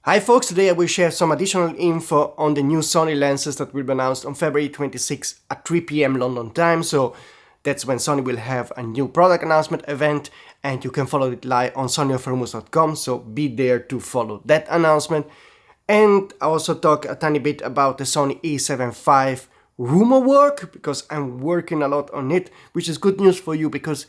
Hi folks, today I will share some additional info on the new Sony lenses that will be announced on February 26 at 3 p.m. London time. So that's when Sony will have a new product announcement event, and you can follow it live on sonyalpha.com, so be there to follow that announcement. And I also talk a tiny bit about the Sony A7V rumor work, because I'm working a lot on it, which is good news for you because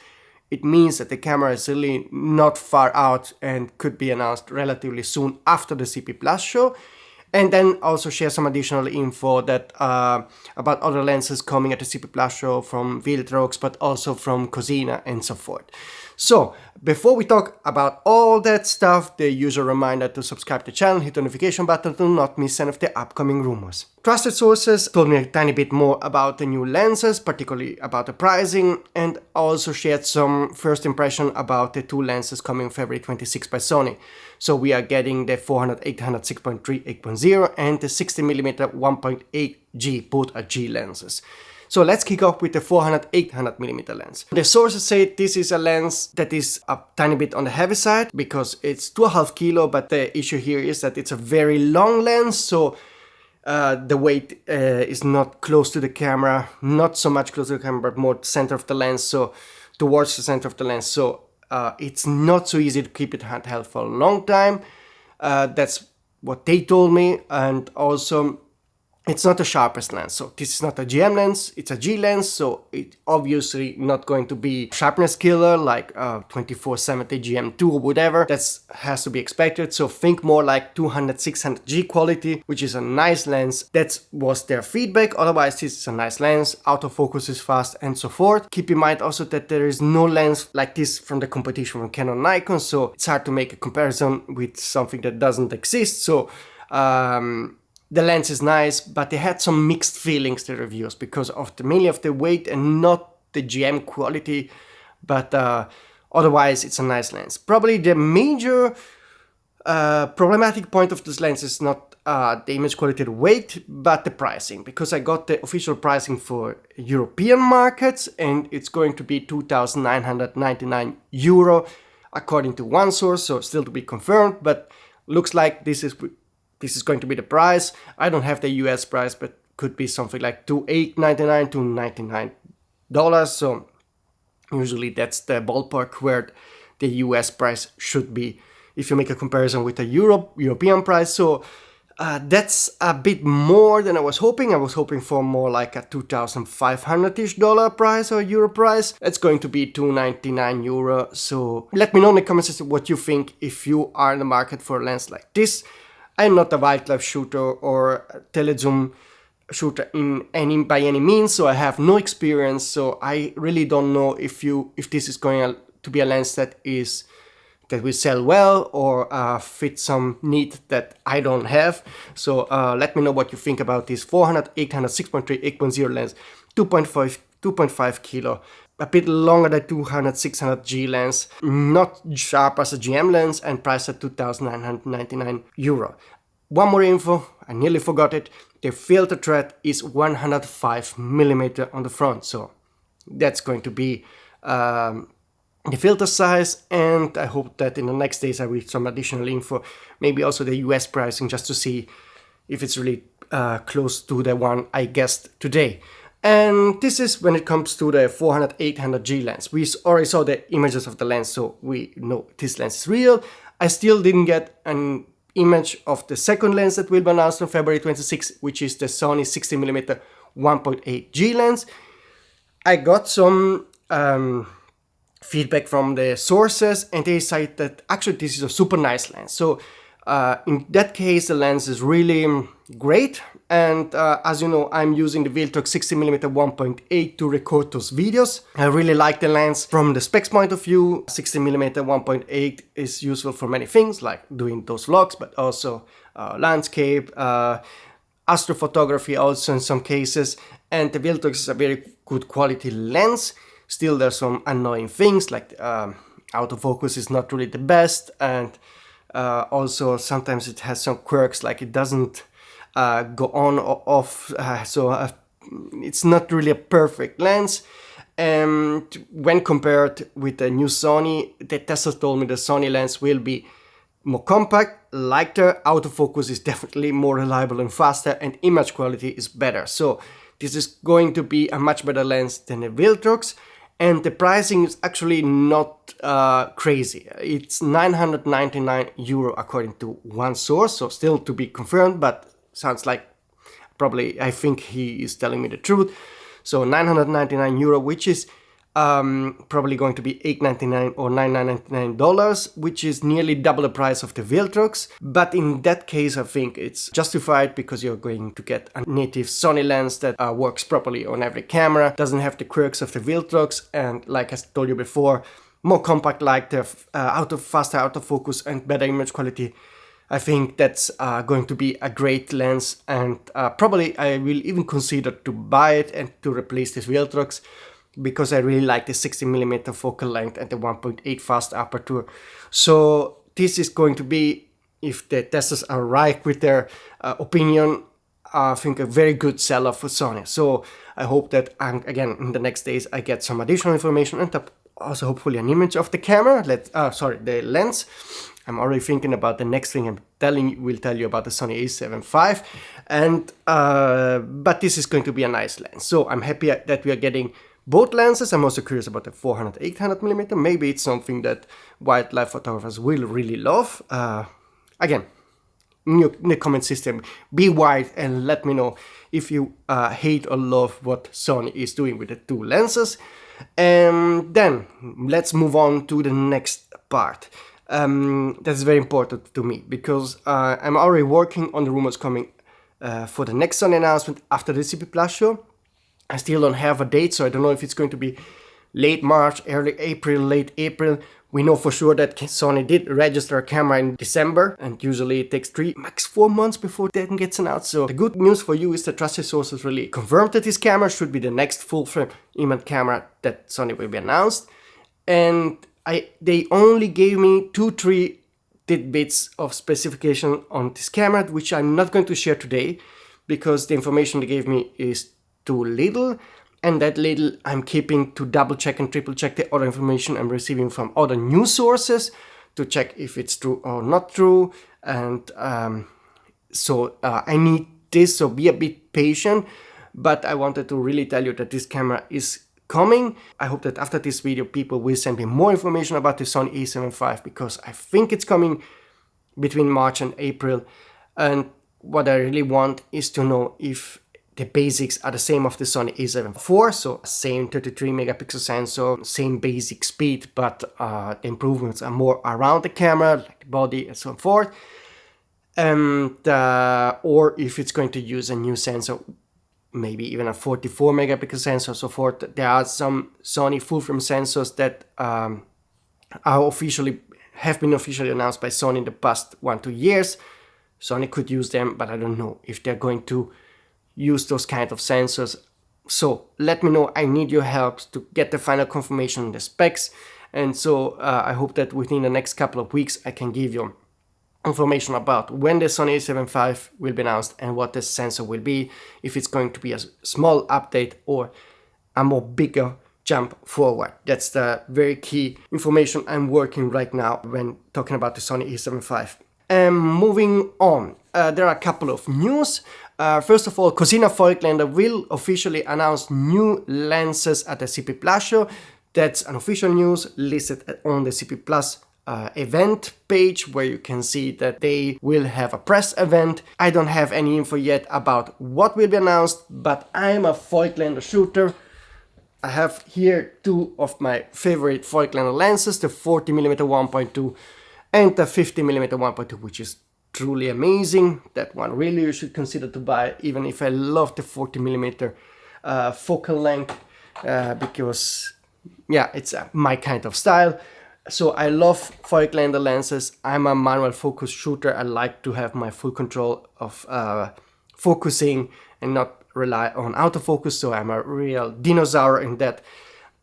it means that the camera is really not far out and could be announced relatively soon after the CP Plus show. And then also share some additional info that about other lenses coming at the CP Plus show from Viltrox, but also from Cosina and so forth. So before we talk about all that stuff, the usual reminder to subscribe to the channel, hit the notification button to not miss any of the upcoming rumors. Trusted sources told me a tiny bit more about the new lenses, particularly about the pricing, and also shared some first impression about the two lenses coming February 26 by Sony. So we are getting the 400-800 6.3 8.0 and the 60mm 1.8G, both are G lenses. So let's kick off with the 400-800mm lens. The sources say this is a lens that is a tiny bit on the heavy side because it's 2.5 kilo, but the issue here is that it's a very long lens, so the weight is not close to the camera, not so much close to the camera, but more center of the lens, so towards the center of the lens. So it's not so easy to keep it handheld for a long time. That's what they told me, and also it's not the sharpest lens. So this is not a GM lens, it's a G lens, so it's obviously not going to be sharpness killer like 2470 GM2 or whatever. That has to be expected. So think more like 200-600 G quality, which is a nice lens. That was their feedback. Otherwise, this is a nice lens, autofocus is fast and so forth. Keep in mind also that there is no lens like this from the competition from Canon and Nikon, so it's hard to make a comparison with something that doesn't exist. So the lens is nice, but they had some mixed feelings, the reviewers, because of mainly of the weight and not the GM quality, but otherwise it's a nice lens. Probably the major problematic point of this lens is not the image quality or weight, but the pricing, because I got the official pricing for European markets and it's going to be €2,999 according to one source, so still to be confirmed, but looks like this is going to be the price. I don't have the US price, but could be something like $2,899 to $99. So usually that's the ballpark where the US price should be if you make a comparison with the European price. So that's a bit more than I was hoping. I was hoping for more like a $2,500-ish price or euro price. It's going to be €299. So let me know in the comments what you think if you are in the market for a lens like this. I'm not a wildlife shooter or a telezoom shooter by any means, so I have no experience. So I really don't know if this is going to be a lens that will sell well or fit some need that I don't have. So let me know what you think about this 400-800 6.3 8.0 lens, 2.5 kilo. A bit longer than 200-600 G lens, not sharp as a GM lens, and priced at €2,999. One more info, I nearly forgot it. The filter thread is 105mm on the front, so that's going to be the filter size, and I hope that in the next days I will have some additional info, maybe also the US pricing, just to see if it's really close to the one I guessed today. And this is when it comes to the 400-800 G lens. We already saw the images of the lens, so we know this lens is real. I still didn't get an image of the second lens that will be announced on February 26, which is the Sony 60mm 1.8 G lens. I got some feedback from the sources, and they cite that actually this is a super nice lens. So in that case, the lens is really great. And as you know, I'm using the Viltrox 60mm 1.8 to record those videos. I really like the lens from the specs point of view. 60mm 1.8 is useful for many things, like doing those vlogs, but also landscape, astrophotography also in some cases. And the Viltrox is a very good quality lens. Still, there's some annoying things, like autofocus is not really the best, and also sometimes it has some quirks, like it doesn't go on or off, so it's not really a perfect lens. And when compared with the new Sony, the testers told me the Sony lens will be more compact, lighter, autofocus is definitely more reliable and faster, and image quality is better. So this is going to be a much better lens than the Viltrox, and the pricing is actually not crazy. It's 999 euro according to one source, so still to be confirmed, but sounds like probably, I think he is telling me the truth. So 999 euro, which is probably going to be $8.99 or $9.99, which is nearly double the price of the Viltrox. But in that case, I think it's justified because you're going to get a native Sony lens that works properly on every camera, doesn't have the quirks of the Viltrox, and like I told you before, more compact, lighter, faster autofocus, and better image quality. I think that's going to be a great lens, and probably I will even consider to buy it and to replace this Viltrox, because I really like the 60mm focal length and the 1.8 fast aperture. So this is going to be, if the testers are right with their opinion, I think a very good seller for Sony. So I hope that, again, in the next days I get some additional information and also hopefully an image of the camera, the lens. I'm already thinking about the next thing will tell you about the Sony A7V, and but this is going to be a nice lens. So I'm happy that we are getting both lenses. I'm also curious about the 400-800mm. Maybe it's something that wildlife photographers will really love. Again, in the comment system, be wide and let me know if you hate or love what Sony is doing with the two lenses. And then let's move on to the next part. That's very important to me, because I'm already working on the rumors coming for the next Sony announcement after the CP Plus show. I still don't have a date, so I don't know if it's going to be late March, early April, late April. We know for sure that Sony did register a camera in December, and usually it takes 3, max 4 months before that gets announced. So the good news for you is that trusted sources really confirmed that this camera should be the next full-frame image camera that Sony will be announced. And they only gave me 2-3 tidbits of specification on this camera, which I'm not going to share today, because the information they gave me is too little, and that little I'm keeping to double check and triple check the other information I'm receiving from other news sources to check if it's true or not true. And so I need this, so be a bit patient, but I wanted to really tell you that this camera is coming. I hope that after this video people will send me more information about the Sony A7V, because I think it's coming between March and April, and what I really want is to know if the basics are the same of the Sony A7 IV, so same 33 megapixel sensor, same basic speed, but the improvements are more around the camera, like the body and so forth. And or if it's going to use a new sensor, maybe even a 44 megapixel sensor, so forth. There are some Sony full-frame sensors that have been officially announced by Sony in the past 1-2 years. Sony could use them, but I don't know if they're going to use those kind of sensors. So let me know. I need your help to get the final confirmation on the specs, and so I hope that within the next couple of weeks I can give you information about when the Sony A7V will be announced and what the sensor will be, if it's going to be a small update or a more bigger jump forward. That's the very key information I'm working right now when talking about the Sony A7V. Moving on, there are a couple of news. First of all, Cosina Voigtländer will officially announce new lenses at the CP Plus show. That's an official news listed on the CP Plus event page, where you can see that they will have a press event. I don't have any info yet about what will be announced, but I'm a Voigtländer shooter. I have here two of my favorite Voigtländer lenses, the 40mm 1.2 and the 50mm 1.2, which is truly amazing. That one really you should consider to buy, even if I love the 40mm focal length, because yeah, it's my kind of style. So I love Voigtländer lenses. I'm a manual focus shooter. I like to have my full control of focusing and not rely on autofocus, so I'm a real dinosaur in that.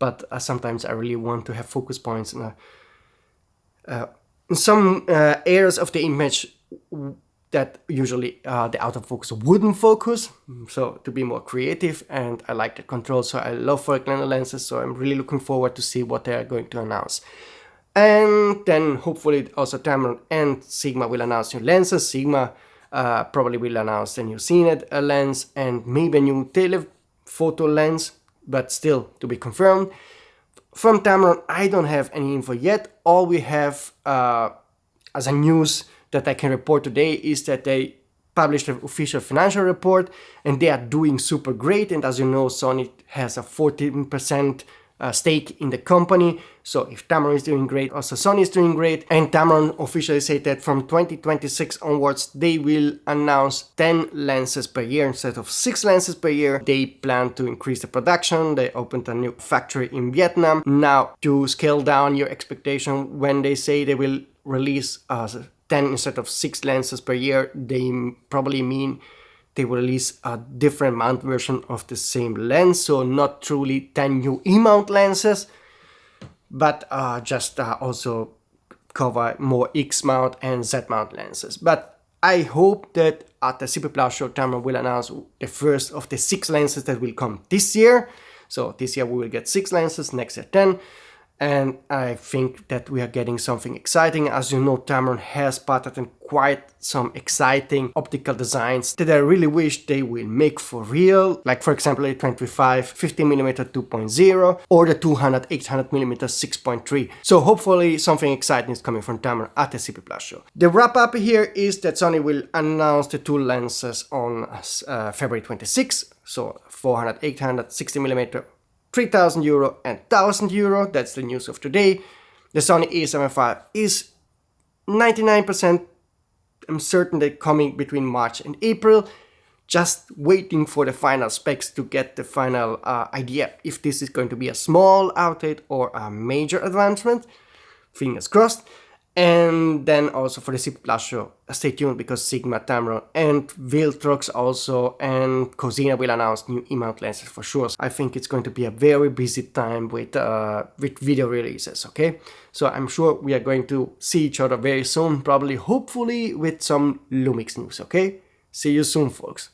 But sometimes I really want to have focus points in some areas of the image that usually the autofocus wouldn't focus, so to be more creative, and I like the control. So I love Voigtländer lenses, so I'm really looking forward to see what they are going to announce. And then hopefully also Tamron and Sigma will announce new lenses. Sigma probably will announce the new CNET lens and maybe a new telephoto lens, but still to be confirmed. From Tamron, I don't have any info yet. All we have as a news that I can report today is that they published an official financial report and they are doing super great. And as you know, Sony has a 14% stake in the company. So if Tamron is doing great, also Sony is doing great. And Tamron officially said that from 2026 onwards, they will announce 10 lenses per year instead of 6 lenses per year. They plan to increase the production. They opened a new factory in Vietnam. Now, to scale down your expectation, when they say they will release 10 instead of 6 lenses per year, they probably mean they will release a different mount version of the same lens, so not truly 10 new E-mount lenses, but just also cover more X-mount and Z-mount lenses. But I hope that at the CP Plus show, Tamron will announce the first of the 6 lenses that will come this year. So this year we will get 6 lenses, next year 10. And I think that we are getting something exciting. As you know, Tamron has patented quite some exciting optical designs that I really wish they will make for real. Like for example, a 25 50mm 2.0 or the 200 800mm 6.3. So hopefully something exciting is coming from Tamron at the CP Plus show. The wrap up here is that Sony will announce the 2 lenses on February 26. So 400 800 60mm 3,000 euro and 1,000 euro. That's the news of today. The Sony A7V is 99%, I'm certain they're coming between March and April. Just waiting for the final specs to get the final idea if this is going to be a small update or a major advancement. Fingers crossed. And then also for the CP Plus show, stay tuned because Sigma, Tamron and Viltrox also and Cosina will announce new E-mount lenses for sure. So I think it's going to be a very busy time with video releases, okay? So I'm sure we are going to see each other very soon, probably hopefully with some Lumix news, okay? See you soon, folks.